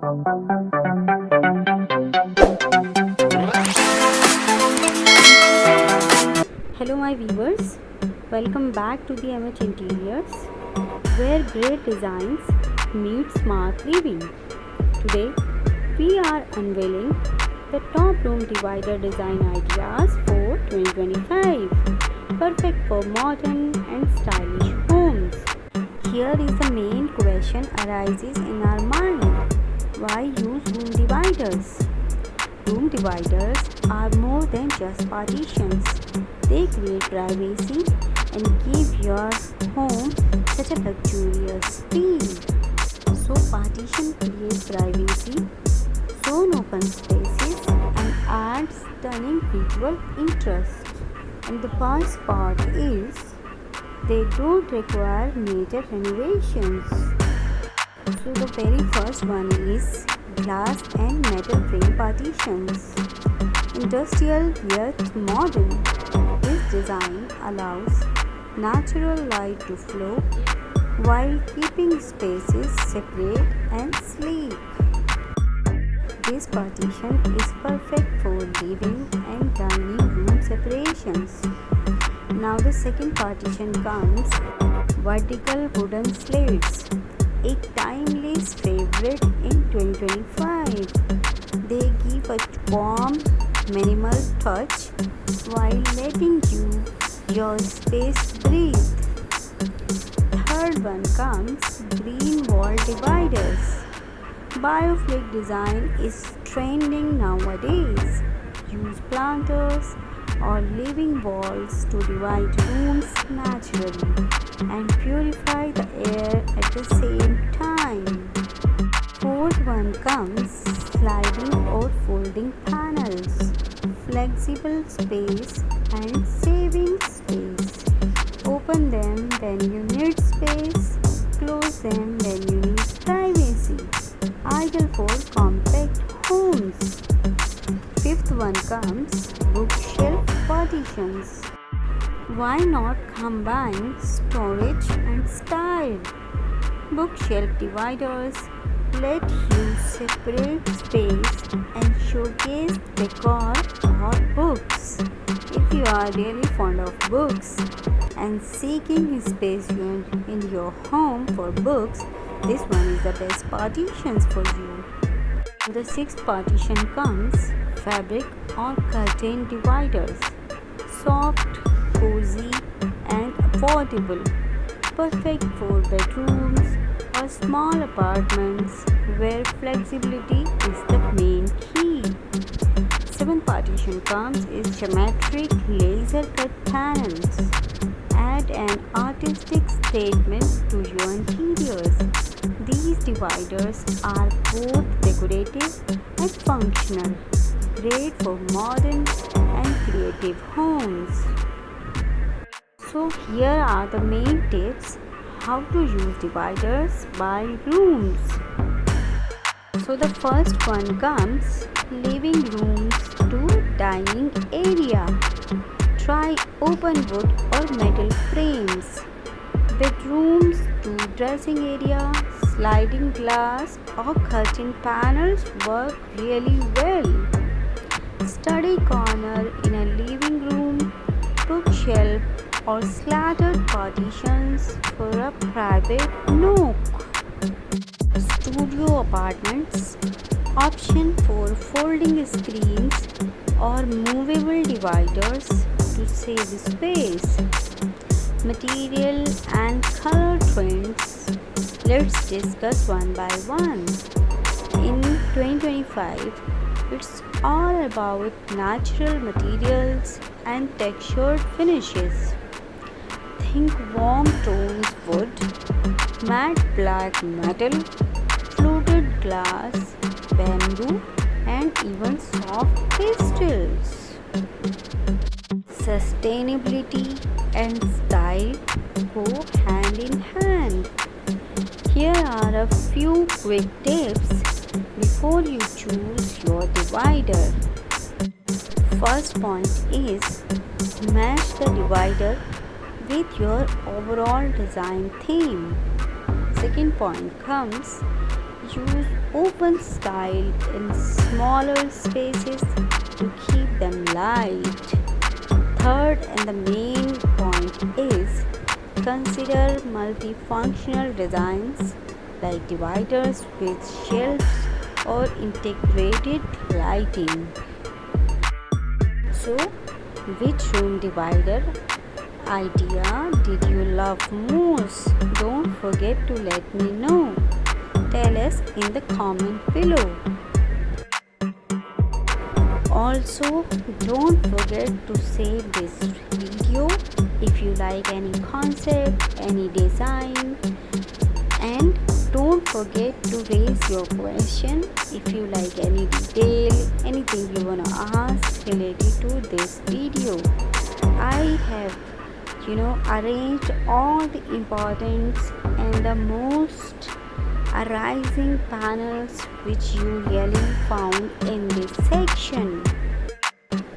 Hello my viewers, welcome back to the MH Interiors, where great designs meet smart living. Today we are unveiling the top room divider design ideas for 2025, perfect for modern and stylish homes. Here is the main question arises in our mind: why use room dividers? Room dividers are more than just partitions. They create privacy and give your home such a luxurious feel. So partition creates privacy, zone open spaces and adds stunning visual interest. And the best part is they don't require major renovations. So the very first one is glass and metal frame partitions. Industrial yet modern, this design allows natural light to flow while keeping spaces separate and sleek. This partition is perfect for living and dining room separations. Now the second partition comes vertical wooden slates, a timeless favorite in 2025. They give a warm, minimal touch while letting your space breathe. Third one comes green wall dividers. Bioflake design is trending nowadays. Use planters or living walls to divide rooms naturally and purify the air at the same time. Fourth one comes sliding or folding panels. Flexible space and saving space. Open them when you need space, close them when you need privacy. Ideal for compact homes. Fifth one comes bookshelf partitions. Why not combine storage and style? Bookshelf dividers let you separate space and showcase decor or books. If you are really fond of books and seeking space in your home for books, this one is the best partitions for you. The sixth partition comes fabric or curtain dividers. Soft, cozy and affordable. Perfect for bedrooms or small apartments where flexibility is the main key. Seventh partition comes is geometric laser cut panels. Add an artistic statement to your interiors. These dividers are both decorative and functional, great for modern and creative homes. So here are the main tips how to use dividers by rooms. So the first one comes living rooms to dining area. Try open wood or metal frames. Bedrooms to dressing area, sliding glass or curtain panels work really well. Study corner in a living room, bookshelf or slatted partitions for a private nook. Studio apartments, option for folding screens or movable dividers to save space. Material and color trends. Let's discuss one by one. In 2025, it's all about natural materials and textured finishes. Think warm tones wood, matte black metal, fluted glass, bamboo and even soft pastels. Sustainability and style go hand in hand. Here are a few quick tips before you choose your divider. First point is match the divider with your overall design theme. Second point comes use open style in smaller spaces to keep them light. Third and the main point is consider multifunctional designs like dividers with shelves or integrated lighting. So, which room divider idea did you love most? Don't forget to let me know. Tell us in the comment below. Also, don't forget to save this video if you like any concept, any design, and don't forget to raise your question if you like any detail, anything you wanna ask related to this video. I have arranged all the important and the most arising panels which you really found in this section.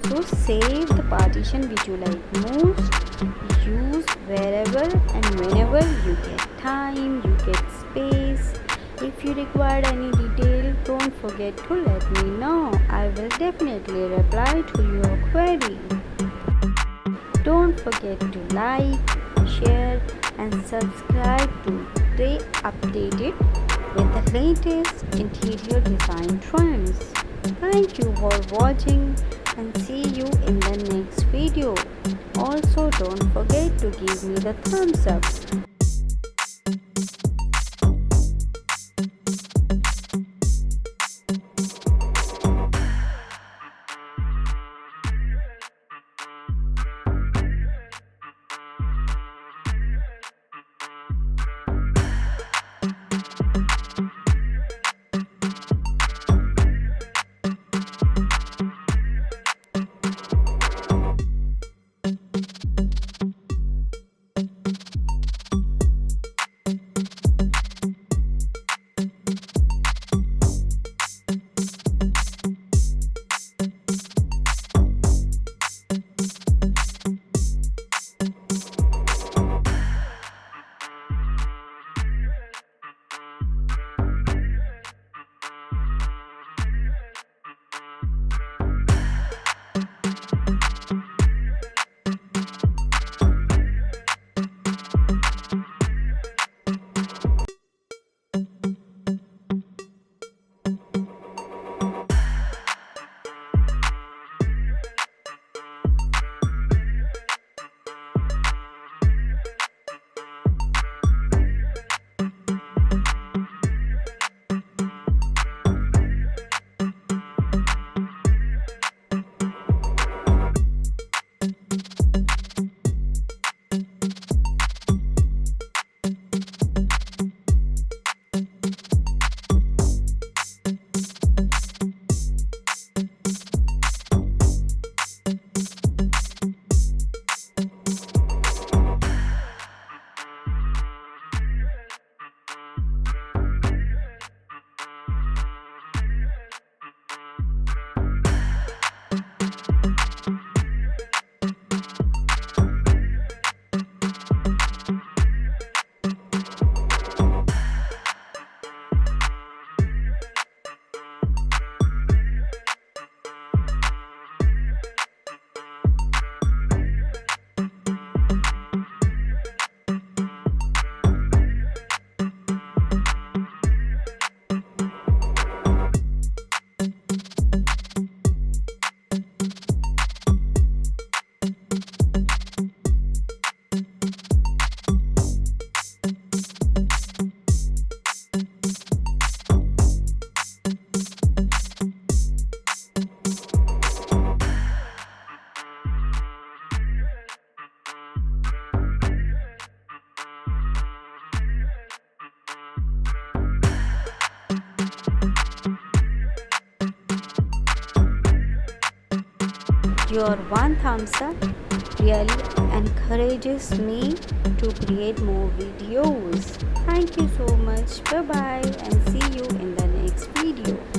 So save the partition which you like most, use wherever and whenever you get time, you get space. If you require any detail, don't forget to let me know. I will definitely reply to your query. Don't forget to like, share and subscribe to stay updated with the latest interior design trends. Thank you for watching and see you in the next video. Also, don't forget to give me the thumbs up. Your one thumbs up really encourages me to create more videos. Thank you so much. Bye bye and see you in the next video.